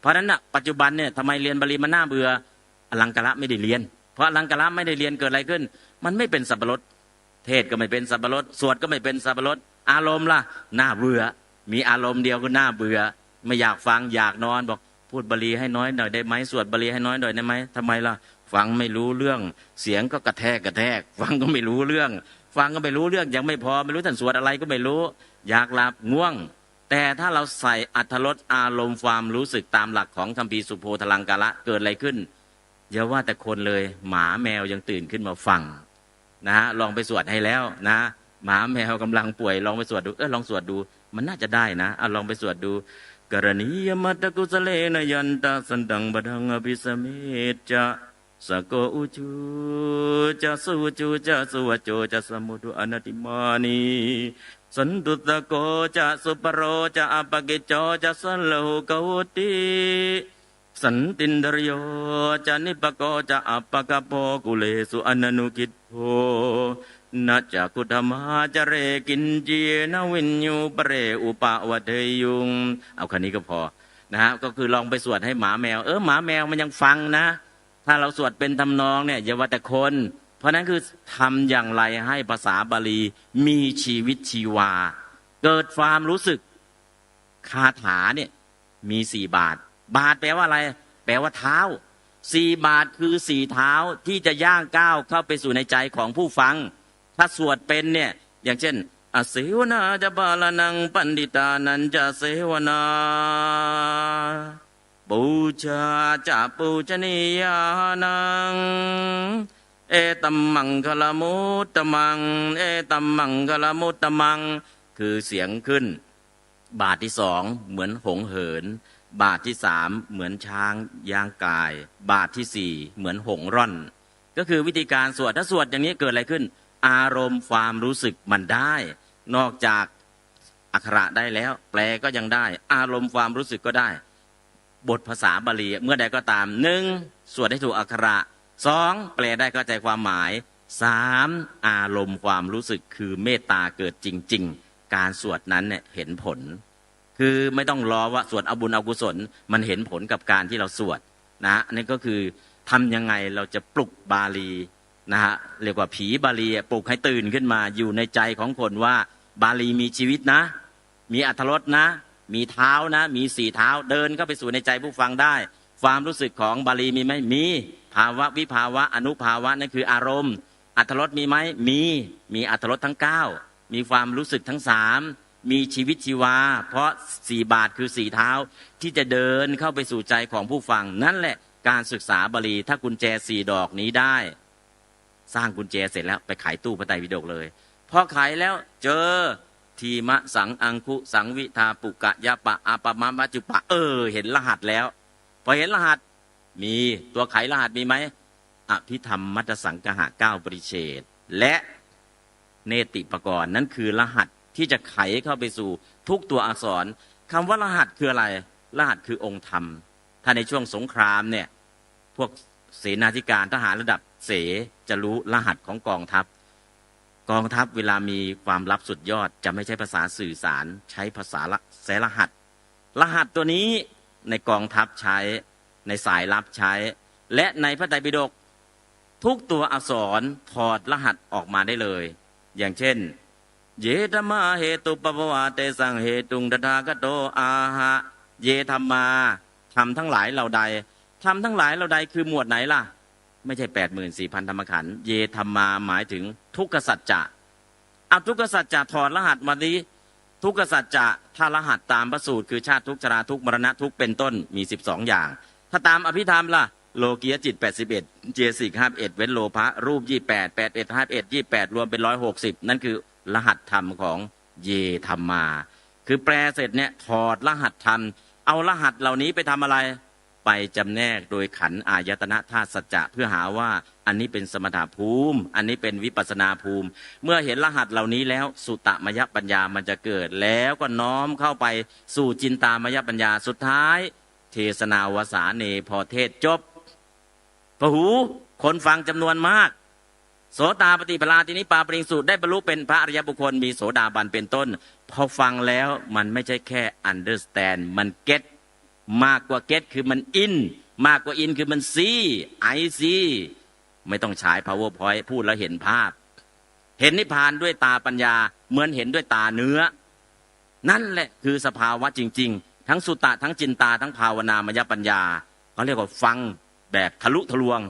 เพราะฉะนั้นนะปัจจุบันเนี่ยทำไมเรียนบาลีมันน่าเบื่ออลังการะไม่ได้เรียนเพราะอลังการะไม่ได้เรียนเกิดอะไรขึ้นมันไม่เป็นสับปะรดเทศก็ไม่เป็นสับปะรดสวดก็ไม่เป็นสับปะรดอารมณ์ล่ะน่าเบื่อมีอารมณ์เดียวก็น่าเบื่อไม่อยากฟังอยากนอนบอกพูดบาลีให้น้อยหน่อยได้ไหมสวดบาลีให้น้อยหน่อยได้ไหมทำไมล่ะฟังไม่รู้เรื่องเสียงก็กระแทกฟังก็ไม่รู้เรื่องฟังก็ไม่รู้เรื่องยังไม่พอไม่รู้ท่านสวดอะไรก็ไม่รู้อยากหลับง่วงแต่ถ้าเราใส่อรรถรสอารมณ์ความรู้สึกตามหลักของคัมภีร์สุโพธาลังกาละเกิดอะไรขึ้นอย่าว่าแต่คนเลยหมาแมวยังตื่นขึ้นมาฟังนะฮะลองไปสวดให้แล้วนะหมาแมวกำลังป่วยลองไปสวดดูลองสวดดูมันน่าจะได้นะลองไปสวดดูกรณียมัตตกุสเลนยันตาสันตังบดังอภิสเมจจะสโกอุจูจะสุจูจะสุวโจจะสมุทุอนัติมานีสันตุตโกจะสุปโรจะอปกิจโจจะสันโลกวติสันตินดรโยจะนิปโกจะอปกโปกุเลสุอนันุกิจโภนัจจกุธมาจะเรกินเจนวินยูปเรอุปวเทยุงเอาคันนี้ก็พอนะฮะก็คือลองไปสวดให้หมาแมวหมาแมวมันยังฟังนะถ้าเราสวดเป็นทำนองเนี่ยอย่าว่าแต่คนเพราะนั้นคือทำอย่างไรให้ภาษาบาลีมีชีวิตชีวาเกิดความรู้สึกคาถาเนี่ยมี4 บาทแปลว่าอะไรแปลว่าเท้า4 บาทคือ4 เท้าที่จะย่างก้าวเข้าไปสู่ในใจของผู้ฟังถ้าสวดเป็นเนี่ยอย่างเช่นเสวนาจะบาลานังปันดิตานันจะเสวนาปูชาจะปูชนียานังเอตัมมังคลมุตตมังเอตัมมังคลมุตตมังคือเสียงขึ้นบาทที่2เหมือนหงเหินบาทที่3เหมือนช้างย่างกายบาทที่4เหมือนหงร่อนก็คือวิธีการสวดถ้าสวดอย่างนี้เกิดอะไรขึ้น อารมณ์ความรู้สึกมันได้ นอกจากอักขระได้แล้วแปลก็ยังได้อารมณ์ความรู้สึกก็ได้บทภาษาบาลีเมื่อใดก็ตามหนึ่งสวดให้ถูกอักขระสองแปลได้เข้าใจความหมายสามอารมณ์ความรู้สึกคือเมตตาเกิดจริงๆการสวดนั้นเนี่ยเห็นผลคือไม่ต้องรอว่าสวดเอาบุญเอากุศลมันเห็นผลกับการที่เราสวดนะอันนี้ก็คือทำยังไงเราจะปลุกบาลีนะฮะเรียกว่าผีบาลีปลุกให้ตื่นขึ้นมาอยู่ในใจของคนว่าบาลีมีชีวิตนะมีอรรถรสนะมีเท้านะมีสี่เท้าเดินเข้าไปสู่ในใจผู้ฟังได้ความรู้สึกของบาลีมีไหมมีภาวะวิภาวะอนุภาวะนั่นคืออารมณ์อรรถรสมีไหมมีอรรถรสทั้ง9มีความรู้สึกทั้ง3มีชีวิตชีวาเพราะ4 บาทคือ4 เท้าที่จะเดินเข้าไปสู่ใจของผู้ฟังนั่นแหละการศึกษาบาลีถ้ากุญแจ4 ดอกนี้ได้สร้างกุญแจเสร็จแล้วไปขายตู้พระไตรปิฎกเลยพอขายแล้วเจอทีมะสังอังคุสังวิทาปุกะยะปะอาปะมะมัจจุปะเห็นรหัสแล้วพอเห็นรหัสมีตัวไขรหัสมีไหมอภิธรรมมัตตสังกหะ9 ปริเฉดและเนติปกรณ์นั้นคือรหัสที่จะไขเข้าไปสู่ทุกตัวอักษรคำว่ารหัสคืออะไรรหัสคือองค์ธรรมถ้าในช่วงสงครามเนี่ยพวกเสนาธิการทหารระดับเสจะรู้รหัสของกองทัพเวลามีความลับสุดยอดจะไม่ใช้ภาษาสื่อสารใช้ภาษาแสรหัสตัวนี้ในกองทัพใช้ในสายลับใช้และในพระไตรปิฎกทุกตัวอักษรถอดรหัสออกมาได้เลยอย่างเช่นเยธรรมาเหตุปปวาเตสังเหตุงตถาคโตอาหะเยธรรมาทำทั้งหลายเหล่าใดทำทั้งหลายเหล่าใดคือหมวดไหนล่ะไม่ใช่ 84,000 ธรรมขันธ์เยธรรมาหมายถึงทุกขสัจจะเอาทุกขสัจจะถอดรหัสมาดิทุกขสัจจะถ้ารหัสตามพระสูตรคือชาติทุกข์ชราทุกข์มรณะทุกข์เป็นต้นมี12อย่างถ้าตามอภิธรรมล่ะโลกียจิต81เจสิก51เว้นโลภะรูป28 81 51 28รวมเป็น160นั่นคือรหัสธรรมของเยธรรมาคือแปลเสร็จเนี่ยถอดรหัสธรรมเอารหัสเหล่านี้ไปทำอะไรไปจำแนกโดยขันธ์อายตนะธาตุสัจจะเพื่อหาว่าอันนี้เป็นสมถะภูมิอันนี้เป็นวิปัสสนาภูมิเมื่อเห็นรหัสเหล่านี้แล้วสุตตมยปัญญามันจะเกิดแล้วก็น้อมเข้าไปสู่จินตามยปัญญาสุดท้ายเทศนาวสาเนพอเทศจบพหูคนฟังจำนวนมากโสตาปฏิปลาทีนี้ปาปริงสูตรได้บรรลุเป็นพระอริยบุคคลมีโสดาบันเป็นต้นพอฟังแล้วมันไม่ใช่แค่ understand มัน get มากกว่า get คือมัน in มากกว่า in คือมัน see I see ไม่ต้องฉาย powerpoint พูดแล้วเห็นภาพเห็นนิพพานด้วยตาปัญญาเหมือนเห็นด้วยตาเนื้อนั่นแหละคือสภาวะจริงๆทั้งสุตตะทั้งจินตาทั้งภาวนามยปัญญาเขาเรียกว่าฟังแบบทะลุทะลวง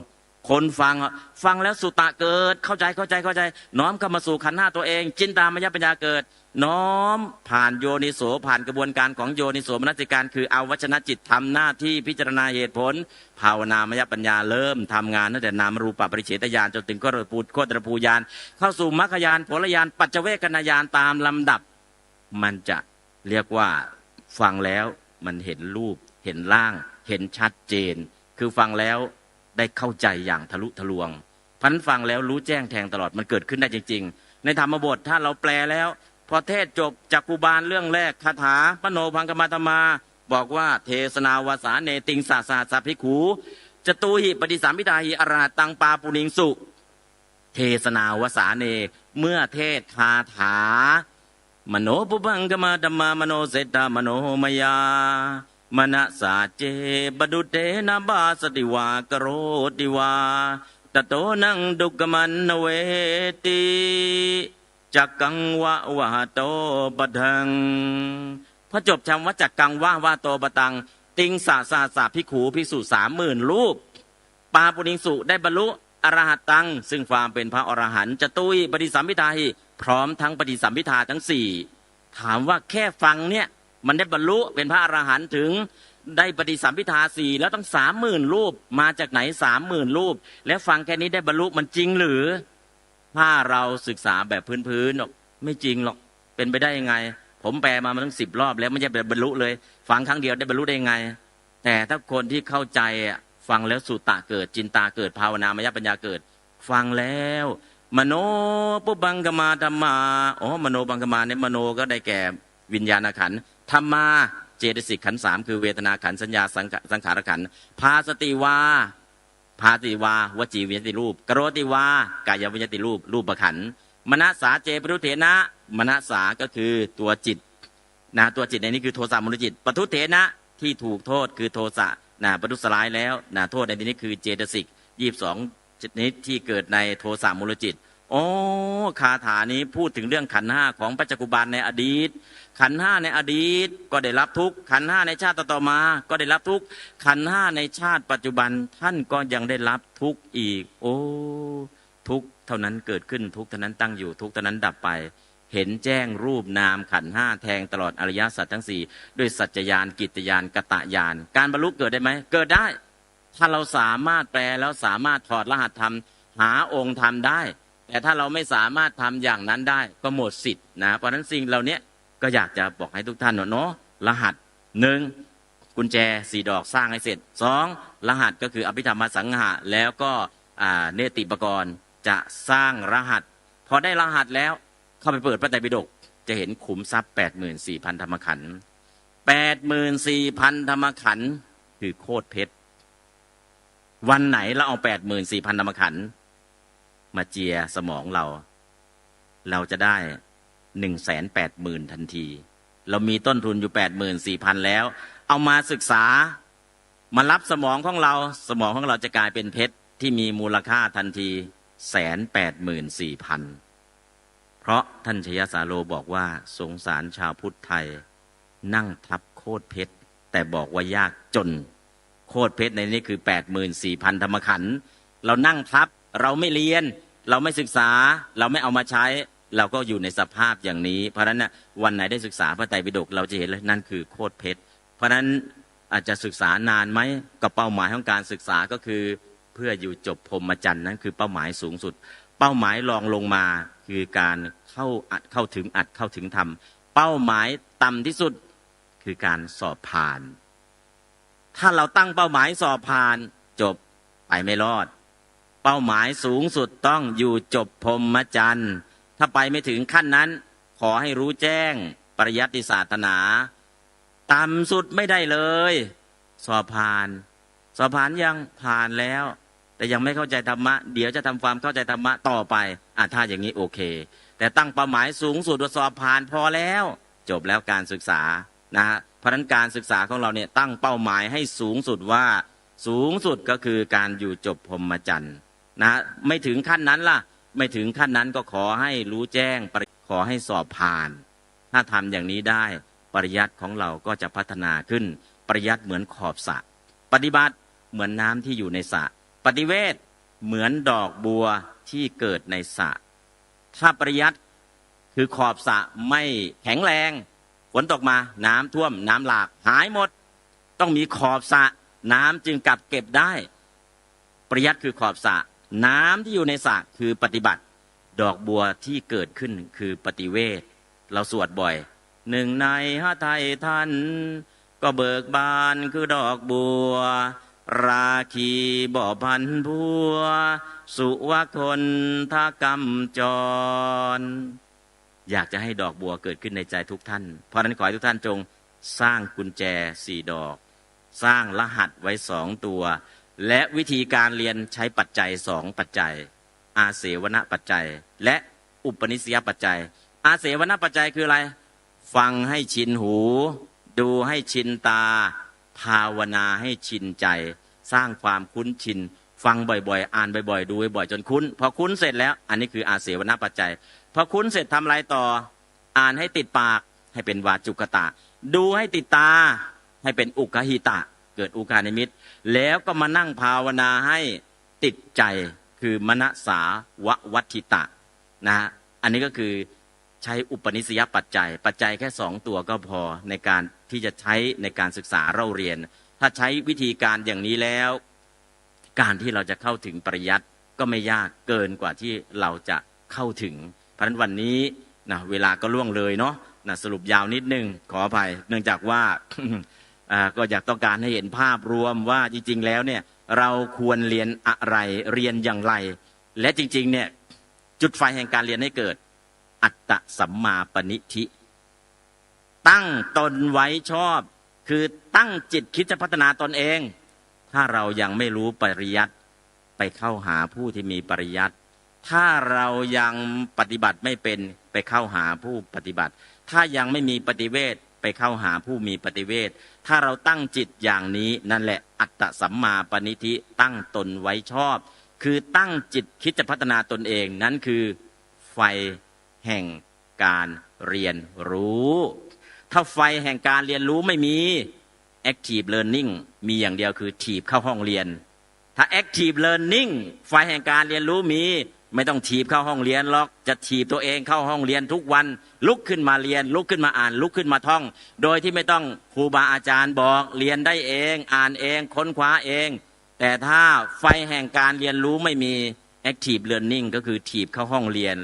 คนฟังแล้วสุตตะเกิดเข้าใจน้อมเข้ามาสู่ขันธ์5ตัวเองจินตามยปัญญาเกิดน้อมผ่านโยนิโสผ่านกระบวนการของโยนิโสมนสิการคือเอาวชนะจิตทำหน้าที่พิจารณาเหตุผลภาวนามยปัญญาเริ่มทำงานตั้งแต่นามรูปปริเฉทญาณจนถึงโคตรภูญาณเข้าสู่มรรคญาณผลญาณปัจเจเวกญาณตามลำดับมันจะเรียกว่าฟังแล้วมันเห็นรูปเห็นร่างเห็นชัดเจนคือฟังแล้วได้เข้าใจอย่างทะลุทะลวงพันฟังแล้วรู้แจ้งแทงตลอดมันเกิดขึ้นได้จริงๆในธรรมบทถ้าเราแปลแล้วพอเทศจบจักกุบาลเรื่องแรกคาถาปโนพังกมาธรรมาบอกว่าเทศนาวสาเนติงสาสาสาภิกขุจตูหิปฏิสัมพิทาหิอรหัตตังปาปุณิงสุเทศนาวสาเนเมื่อเทศคาถามโนปุพังกมาธรรมามโนเสตามโนมยามนะสาเจบดุเตนะบาสติวากโรติวาตโตนังดุกมันเวติจักกังวะวะโตปะทังพอจบคำว่าจักกังวะโตปะตังติงสาสาสาภิกขุภิกษุ30,000 รูปปาปุณิงสุได้บรรลุอรหัตตังซึ่งความเป็นพระอรหันต์จตุยปฏิสัมภิทาหิพร้อมทั้งปฏิสัมภิทาทั้ง4ถามว่าแค่ฟังเนี่ยมันได้บรรลุเป็นพระอรหันต์ถึงได้ปฏิสัมภิทา4แล้วตั้ง30,000 รูปมาจากไหน30,000 รูปแล้วฟังแค่นี้ได้บรรลุมันจริงหรือถ้าเราศึกษาแบบพื้นๆหรอกไม่จริงหรอกเป็นไปได้ยังไงผมแปลมาตั้ง10 รอบแล้วไม่ใช่บรรลุเลยฟังครั้งเดียวได้บรรลุได้ยังไงแต่ถ้าคนที่เข้าใจฟังแล้วสุตตะเกิดจินตาเกิดภาวนามยปัญญาเกิดฟังแล้ว มโนปุบังกมาธรรมาอ๋อมโนบังกมาเนี่ยมโนก็ได้แก่วิญญาณขันธ์ธรรมาเจตสิกขันธ์สามคือเวทนาขันธ์สัญญาสังขารขันธ์ภาสติวาภาสติวาวจีวิญญาติรูปกโรติวากายวิญญาติรูปรูปขันธ์มนสาเจปรุเถนะมนสาก็คือตัวจิตนะตัวจิตในนี้คือโทสะมูลจิตปทุเถนะที่ถูกโทษคือโทสะนะปทุสลายแล้วนะโทษในที่นี้คือเจตสิก22ชนิดที่เกิดในโทสะมูลจิตโอ้คาถานี้พูดถึงเรื่องขันธ์ห้าของปัจจุบันในอดีตขันธ์ห้าในอดีตก็ได้รับทุกข์ขันธ์ห้าในชาติต่อมาก็ได้รับทุกข์ขันธ์ห้าในชาติปัจจุบันท่านก็ยังได้รับทุกข์อีกโอ้ทุกข์เท่านั้นเกิดขึ้นทุกข์เท่านั้นตั้งอยู่ทุกข์เท่านั้นดับไปเห็นแจ้งรูปนามขันธ์ห้าแทงตลอดอริยสัจทั้งสี่ด้วยสัจจญาณกิตตญาณกตญาณการบรรลุเกิดได้ไหมเกิดได้ถ้าเราสามารถแปลแล้วสามารถถอดรหัสธรรมหาองค์ธรรมได้แต่ถ้าเราไม่สามารถทำอย่างนั้นได้ก็หมดสิทธิ์นะเพราะฉะนั้นสิ่งเหล่านี้ก็อยากจะบอกให้ทุกท่านเนาะรหัส1กุญแจ4ดอกสร้างให้เสร็จ2รหัสก็คืออภิธรรมสังหะแล้วก็เนติปกรณ์จะสร้างรหัสพอได้รหัสแล้วเข้าไปเปิดพระไตรปิฎกจะเห็นขุมทรัพย์ 84,000 ธรรมขันธ์ 84,000 ธรรมขันธ์คือโคตรเพชรวันไหนเราเอา 84,000 ธรรมขันธ์มาเจียสมองเราจะได้ 180,000 ทันทีเรามีต้นทุนอยู่ 84,000 แล้วเอามาศึกษามารับสมองของเราสมองของเราจะกลายเป็นเพชรที่มีมูลค่าทันที 184,000 เพราะท่านชยสาโลบอกว่าสงสารชาวพุทธไทยนั่งทับโคตรเพชรแต่บอกว่ายากจนโคตรเพชรในนี้คือ 84,000 ธรรมขันธ์เรานั่งทับเราไม่เรียนเราไม่ศึกษาเราไม่เอามาใช้เราก็อยู่ในสภาพอย่างนี้เพราะฉะนั้นวันไหนได้ศึกษาพระไตรปิฎกเราจะเห็นเลยนั่นคือโคตรเพชรเพราะฉะนั้นอาจจะศึกษานานไหมก็เป้าหมายของการศึกษาก็คือเพื่ออยู่จบพรหมจรรย์นั้นคือเป้าหมายสูงสุดเป้าหมายรองลงมาคือการเข้าถึงอัดเข้าถึงธรรมเป้าหมายต่ำที่สุดคือการสอบผ่านถ้าเราตั้งเป้าหมายสอบผ่านจบไปไม่รอดเป้าหมายสูงสุดต้องอยู่จบพรหมจรรย์ถ้าไปไม่ถึงขั้นนั้นขอให้รู้แจ้งปริยัติศาสนาต่ำสุดไม่ได้เลยสอบผ่านยังผ่านแล้วแต่ยังไม่เข้าใจธรรมะเดี๋ยวจะทำความเข้าใจธรรมะต่อไปถ้าอย่างนี้โอเคแต่ตั้งเป้าหมายสูงสุดว่าสอบผ่านพอแล้วจบแล้วการศึกษานะเพราะฉะนั้นการศึกษาของเราเนี่ยตั้งเป้าหมายให้สูงสุดว่าสูงสุดก็คือการอยู่จบพรหมจรรย์นะไม่ถึงขั้นนั้นล่ะไม่ถึงขั้นนั้นก็ขอให้รู้แจ้งขอให้สอบผ่านถ้าทำอย่างนี้ได้ปริยัติของเราก็จะพัฒนาขึ้นปริยัติเหมือนขอบสระปฏิบัติเหมือนน้ำที่อยู่ในสระปฏิเวทเหมือนดอกบัวที่เกิดในสระถ้าปริยัติคือขอบสระไม่แข็งแรงฝนตกมาน้ำท่วมน้ำหลากหายหมดต้องมีขอบสระน้ำจึงกักเก็บได้ปริยัติคือขอบสระน้ำที่อยู่ในสระคือปฏิบัติดอกบัวที่เกิดขึ้นคือปฏิเวทเราสวดบ่อยหนึ่งในหไทยท่านก็เบิกบานคือดอกบัวราคีบ่อพันพัวสุวคนทกรรมจรอยากจะให้ดอกบัวเกิดขึ้นในใจทุกท่านเพราะนั้นขอให้ทุกท่านจงสร้างกุญแจ4 ดอกสร้างรหัสไว้2 ตัวและวิธีการเรียนใช้ปัจจัย2 ปัจจัยอาเสวนปัจจัยและอุปนิสัยปัจจัยอาเสวนปัจจัยคืออะไรฟังให้ชินหูดูให้ชินตาภาวนาให้ชินใจสร้างความคุ้นชินฟังบ่อยๆอ่านบ่อยๆดูบ่อยๆจนคุ้นพอคุ้นเสร็จแล้วอันนี้คืออาเสวนปัจจัยพอคุ้นเสร็จทำอะไรต่ออ่านให้ติดปากให้เป็นวาจุกตะดูให้ติดตาให้เป็นอุกหิตะเกิดอุกานิมิตแล้วก็มานั่งภาวนาให้ติดใจคือมนสาววัตถิตะนะอันนี้ก็คือใช้อุปนิสัยปัจจัยแค่2 ตัวก็พอในการที่จะใช้ในการศึกษาเราเรียนถ้าใช้วิธีการอย่างนี้แล้วการที่เราจะเข้าถึงปริยัติก็ไม่ยากเกินกว่าที่เราจะเข้าถึงเพราะฉะนั้นวันนี้นะเวลาก็ล่วงเลยเนาะนะสรุปยาวนิดนึงขออภัยเนื่องจากว่า ก็อยากต้องการให้เห็นภาพรวมว่าจริงๆแล้วเนี่ยเราควรเรียนอะไรเรียนอย่างไรและจริงๆเนี่ย จุดไฟแห่งการเรียนให้เกิดอัตตสัมมาปณิธิตั้งตนไว้ชอบคือตั้งจิตคิดจะพัฒนาตนเองถ้าเรายังไม่รู้ปริยัติไปเข้าหาผู้ที่มีปริยัติถ้าเรายังปฏิบัติไม่เป็นไปเข้าหาผู้ปฏิบัติถ้ายังไม่มีปฏิเวทไปเข้าหาผู้มีปฏิเวทถ้าเราตั้งจิตอย่างนี้นั่นแหละอัตตสัมมาปณิธิตั้งตนไว้ชอบคือตั้งจิตคิดจะพัฒนาตนเองนั้นคือไฟแห่งการเรียนรู้ถ้าไฟแห่งการเรียนรู้ไม่มี active learning มีอย่างเดียวคือถีบเข้าห้องเรียนถ้า active learning ไฟแห่งการเรียนรู้มีไม่ต้องถีบเข้าห้องเรียนหรอกจะถีบตัวเองเข้าห้องเรียนทุกวันลุกขึ้นมาเรียนลุกขึ้นมาอ่านลุกขึ้นมาท่องโดยที่ไม่ต้องครูบาอาจารย์บอกเรียนได้เองอ่านเองค้นคว้าเองแต่ถ้าไฟแห่งการเรียนรู้ไม่มี active learning ก็คือถีบเข้าห้องเรียน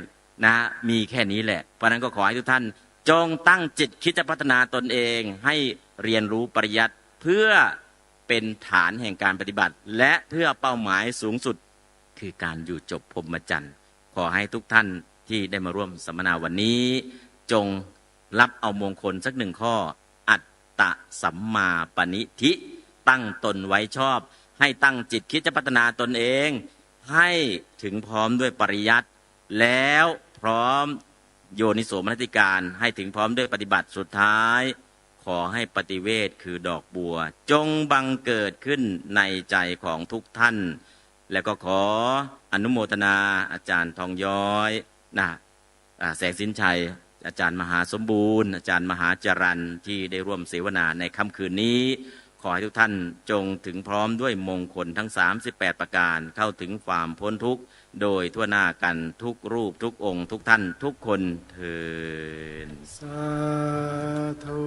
นะมีแค่นี้แหละเพราะนั้นก็ขอให้ทุกท่านจงตั้งจิตคิดจะพัฒนาตนเองให้เรียนรู้ปริยัติเพื่อเป็นฐานแห่งการปฏิบัติและเพื่อเป้าหมายสูงสุดคือการอยู่จบพรหมจรรย์ขอให้ทุกท่านที่ได้มาร่วมสัมมนาวันนี้จงรับเอามงคลสักหนึ่งข้ออัตตสัมมาปณิธิตั้งตนไว้ชอบให้ตั้งจิตคิดจะพัฒนาตนเองให้ถึงพร้อมด้วยปริยัติแล้วพร้อมโยนิโสมนสิการให้ถึงพร้อมด้วยปฏิบัติสุดท้ายขอให้ปฏิเวทคือดอกบัวจงบังเกิดขึ้นในใจของทุกท่านแล้วก็ขออนุโมทนาอาจารย์ทองย้อยแสงสินชัยอาจารย์มหาสมบูรณ์อาจารย์มหาจรัญที่ได้ร่วมเสวนาในค่ำคืนนี้ขอให้ทุกท่านจงถึงพร้อมด้วยมงคลทั้ง38ประการเข้าถึงความพ้นทุกข์โดยทั่วหน้ากันทุกรูปทุกองค์ทุกท่านทุกคนเถิดสาธุ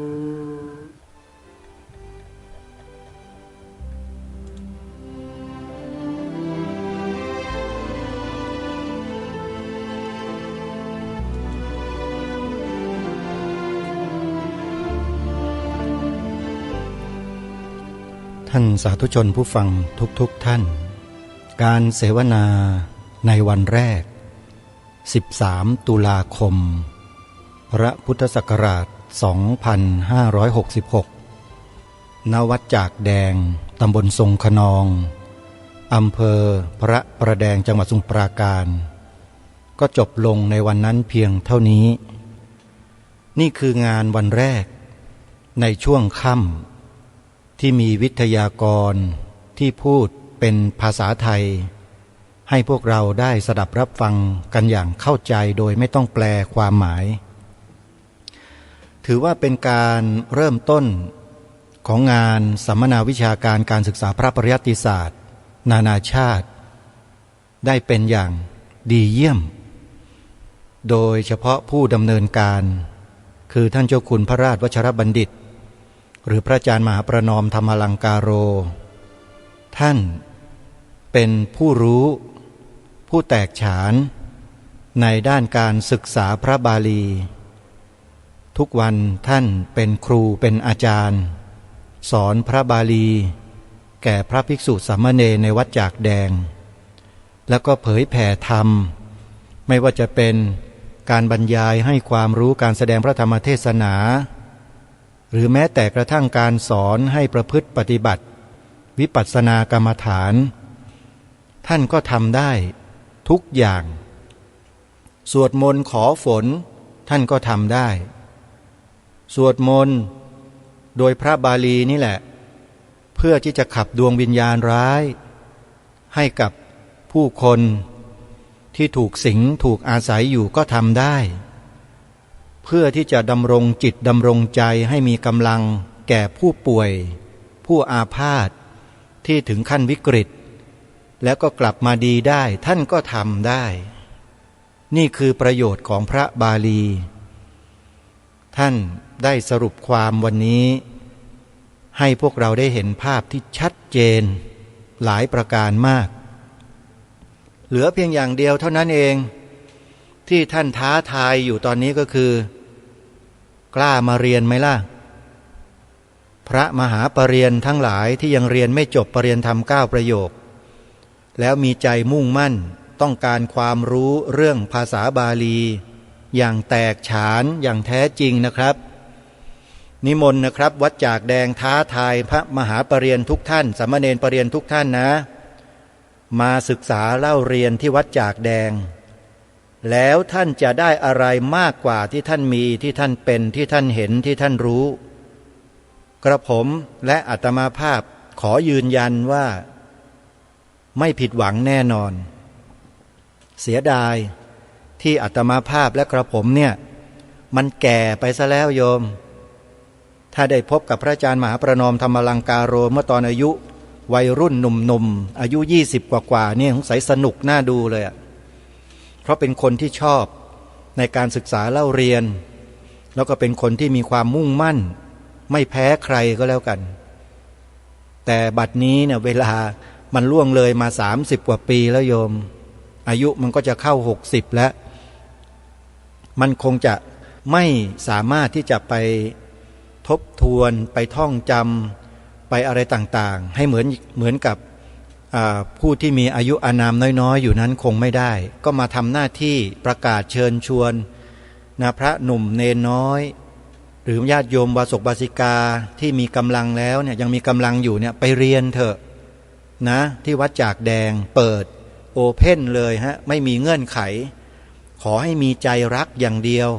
ท่านสาธุชนผู้ฟังทุกท่านการเสวนาในวันแรก13ตุลาคมพระพุทธศักราช2566ณ วัดจากแดงตำบลทรงขนองอำเภอพระประแดงจังหวัดสมุทรปราการก็จบลงในวันนั้นเพียงเท่านี้นี่คืองานวันแรกในช่วงค่ำที่มีวิทยากรที่พูดเป็นภาษาไทยให้พวกเราได้สดับรับฟังกันอย่างเข้าใจโดยไม่ต้องแปลความหมายถือว่าเป็นการเริ่มต้นของงานสัมมนาวิชาการการศึกษาพระปริยัติศาสตร์นานาชาติได้เป็นอย่างดีเยี่ยมโดยเฉพาะผู้ดำเนินการคือท่านเจ้าคุณพระราชวชรบัณฑิตหรือพระอาจารย์มหาประนอมธรรมลังกาโรท่านเป็นผู้รู้ผู้แตกฉานในด้านการศึกษาพระบาลีทุกวันท่านเป็นครูเป็นอาจารย์สอนพระบาลีแก่พระภิกษุสามเณรในวัดจากแดงแล้วก็เผยแผ่ธรรมไม่ว่าจะเป็นการบรรยายให้ความรู้การแสดงพระธรรมเทศนาหรือแม้แต่กระทั่งการสอนให้ประพฤติปฏิบัติวิปัสสนากรรมฐานท่านก็ทำได้ทุกอย่างสวดมนต์ขอฝนท่านก็ทำได้สวดมนต์โดยพระบาลีนี่แหละเพื่อที่จะขับดวงวิญญาณร้ายให้กับผู้คนที่ถูกสิงถูกอาศัยอยู่ก็ทำได้เพื่อที่จะดำรงจิตดำรงใจให้มีกำลังแก่ผู้ป่วยผู้อาพาธที่ถึงขั้นวิกฤตแล้วก็กลับมาดีได้ท่านก็ทำได้นี่คือประโยชน์ของพระบาลีท่านได้สรุปความวันนี้ให้พวกเราได้เห็นภาพที่ชัดเจนหลายประการมากเหลือเพียงอย่างเดียวเท่านั้นเองที่ท่านท้าทายอยู่ตอนนี้ก็คือกล้ามาเรียนไหมล่ะพระมหาปรริญญาทั้งหลายที่ยังเรียนไม่จบปรริญญาธรรม9 ประโยคแล้วมีใจมุ่งมั่น ต้องการความรู้เรื่องภาษาบาลีอย่างแตกฉานอย่างแท้จริงนะครับนิมนต์นะครับวัดจากแดงท้าทายพระมหาปรริญญาทุกท่านสามเณรปรริญญาทุกท่านนะมาศึกษาเล่าเรียนที่วัดจากแดงแล้วท่านจะได้อะไรมากกว่าที่ท่านมีที่ท่านเป็นที่ท่านเห็นที่ท่านรู้กระผมและอาตมาภาพขอยืนยันว่าไม่ผิดหวังแน่นอนเสียดายที่อาตมาภาพและกระผมเนี่ยมันแก่ไปซะแล้วโยมถ้าได้พบกับพระอาจารย์มหาประนอมธรรมลังกาโรเมื่อตอนอายุวัยรุ่นหนุ่มๆอายุ20กว่าๆเนี่ยสงสัยสนุกน่าดูเลยอ่ะเพราะเป็นคนที่ชอบในการศึกษาเล่าเรียนแล้วก็เป็นคนที่มีความมุ่งมั่นไม่แพ้ใครก็แล้วกันแต่บัดนี้เนี่ยเวลามันล่วงเลยมา30กว่าปีแล้วโยมอายุมันก็จะเข้า60แล้วมันคงจะไม่สามารถที่จะไปทบทวนไปท่องจำไปอะไรต่างๆให้เหมือนกับผู้ที่มีอายุอานามน้อยๆอยู่นั้นคงไม่ได้ก็มาทำหน้าที่ประกาศเชิญชวนนะพระหนุ่มเนนน้อยหรือญาติโยมวาสกบาสิกาที่มีกำลังแล้วเนี่ยยังมีกำลังอยู่เนี่ยไปเรียนเถอะนะที่วัดจากแดงเปิดโอเพ่นเลยฮะไม่มีเงื่อนไขขอให้มีใจรักอย่างเดียว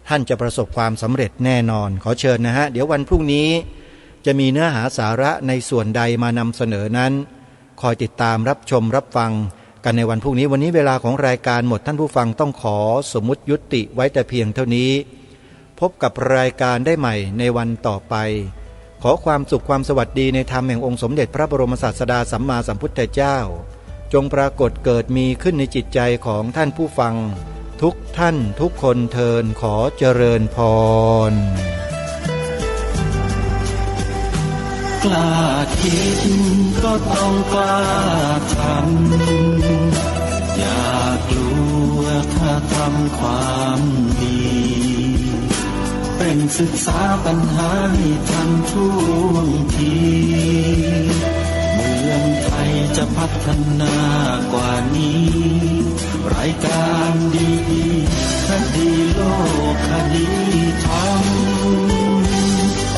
ท่านจะประสบความสำเร็จแน่นอนขอเชิญนะฮะเดี๋ยววันพรุ่งนี้จะมีเนื้อหาสาระในส่วนใดมานำเสนอนั้นคอยติดตามรับชมรับฟังกันในวันพรุ่งนี้วันนี้เวลาของรายการหมดท่านผู้ฟังต้องขอสมมุติยุติไว้แต่เพียงเท่านี้พบกับรายการได้ใหม่ในวันต่อไปขอความสุขความสวัสดีในธรรมแห่งองค์สมเด็จพระบรมศาสดาสัมมาสัมพุทธเจ้าจงปรากฏเกิดมีขึ้นในจิตใจของท่านผู้ฟังทุกท่านทุกคนเทินขอเจริญพรกล้าคิดก็ต้องกล้าทำอย่ากลัวถ้าทำความดีเป็นศึกษาปัญหาให้ทันท่วงทีเมืองไทยจะพัฒนากว่านี้รายการดีคดีโลกคดีธรรม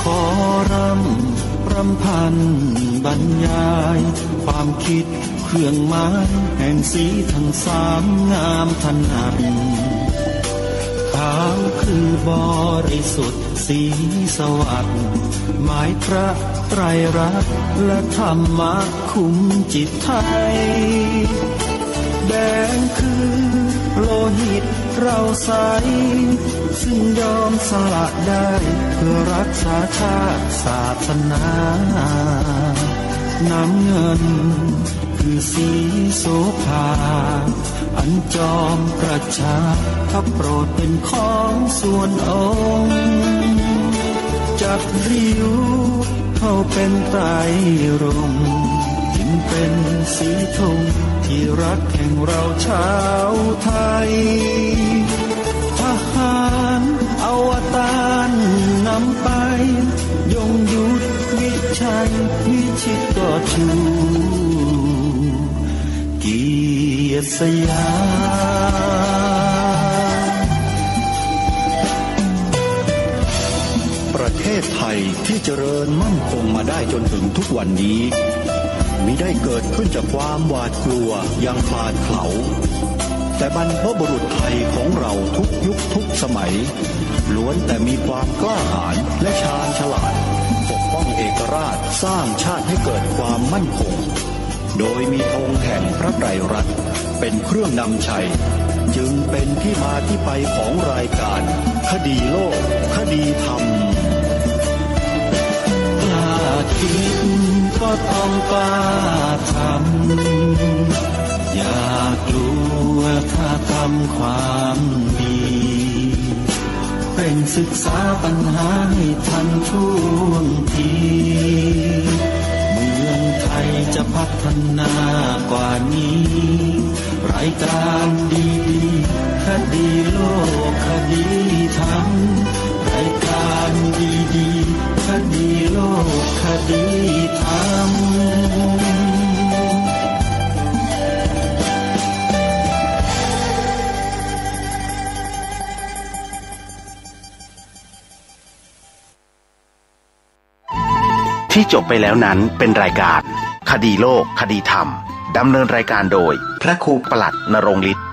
ขอรำพันบรรยายความคิดเครื่องหมายแห่งสีทั้งสามงามถนัดขาวคือบริสุทธิ์สีสวัสดิ์หมายพระไตรรัตน์และธรรมะคุ้มจิตไทยแดงคือโลหิตเราใสซึ่งยอมสละได้เพื่อรักษาชาติศาสนาน้ำเงินคือสีโสภาอันจอมประชาถ้าโปรดเป็นของส่วนองค์จับริ้วเข้าเป็นไตรรงค์จึงเป็นสีธงที่รักแห่งเราชาวไทยทหารอวตารนำไปยงยุทธวิชัยวิชิตก็ชูเกียรติสยามประเทศไทยที่เจริญมั่นคงมาได้จนถึงทุกวันนี้มิได้เกิดขึ้นจากความหวาดกลัวอย่างคลาดเขลาแต่บรรพบุรุษไทยของเราทุกยุคทุกสมัยล้วนแต่มีความกล้าหาญและชาญฉลาดปกป้องเอกราชสร้างชาติให้เกิดความมั่นคงโดยมีธงแห่งพระไตรรัตน์เป็นเครื่องนำชัยจึงเป็นที่มาที่ไปของรายการคดีโลกคดีธรรมกล้าคิดก็ต้องกล้าทำอย่ากลัวถ้าทำความดีเป็นศึกษาปัญหาให้ทันท่วงทีเมืองไทยจะพัฒนากว่านี้รายการดีคดีโลกคดีธรรมรายการดีคดีโลกคดีธรรม ที่จบไปแล้วนั้นเป็นรายการคดีโลกคดีธรรมดำเนินรายการโดยพระครูประหลัดนรงค์ฤทธิ์